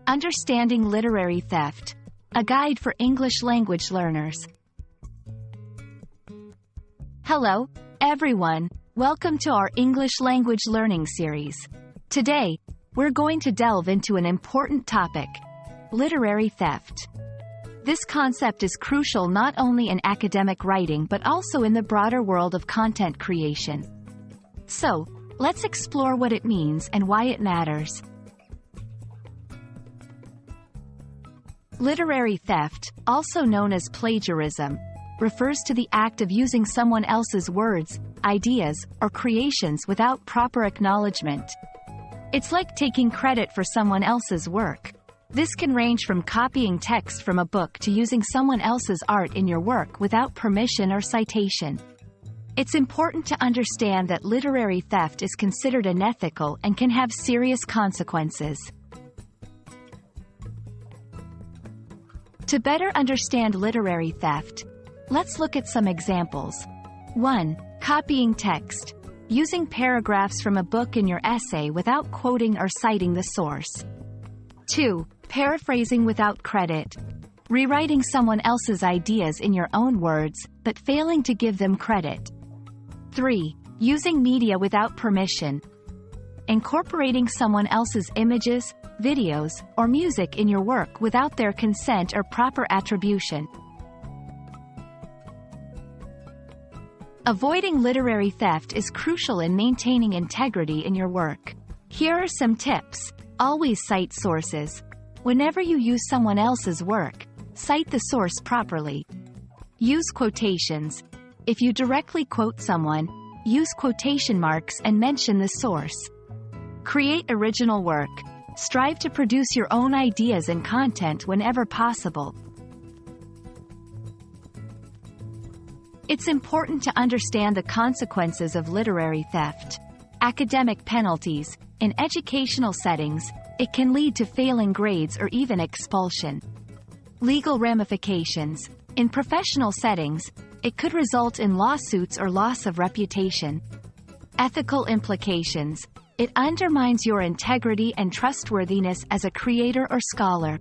Understanding Literary Theft, a guide for English language learners. Hello, everyone. Welcome to our English language learning series. Today, we're going to delve into an important topic: literary theft. This concept is crucial not only in academic writing but also in the broader world of content creation. So, let's explore what it means and why it matters. Literary theft, also known as plagiarism, refers to the act of using someone else's words, ideas, or creations without proper acknowledgement. It's like taking credit for someone else's work. This can range from copying text from a book to using someone else's art in your work without permission or citation. It's important to understand that literary theft is considered unethical and can have serious consequences. To better understand literary theft, let's look at some examples. 1. Copying text. Using paragraphs from a book in your essay without quoting or citing the source. 2. Paraphrasing without credit. Rewriting someone else's ideas in your own words, but failing to give them credit. 3. Using media without permission. Incorporating someone else's images, videos, or music in your work without their consent or proper attribution. Avoiding literary theft is crucial in maintaining integrity in your work. Here are some tips. Always cite sources. Whenever you use someone else's work, cite the source properly. Use quotations. If you directly quote someone, use quotation marks and mention the source. Create original work. Strive to produce your own ideas and content whenever possible. It's important to understand the consequences of literary theft. Academic penalties. In educational settings, it can lead to failing grades or even expulsion. Legal ramifications. In professional settings, it could result in lawsuits or loss of reputation. Ethical implications. It undermines your integrity and trustworthiness as a creator or scholar.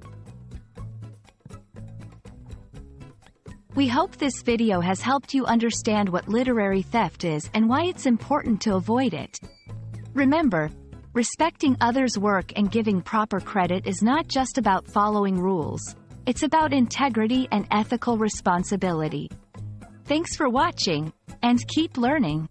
We hope this video has helped you understand what literary theft is and why it's important to avoid it. Remember, respecting others' work and giving proper credit is not just about following rules. It's about integrity and ethical responsibility. Thanks for watching, and keep learning.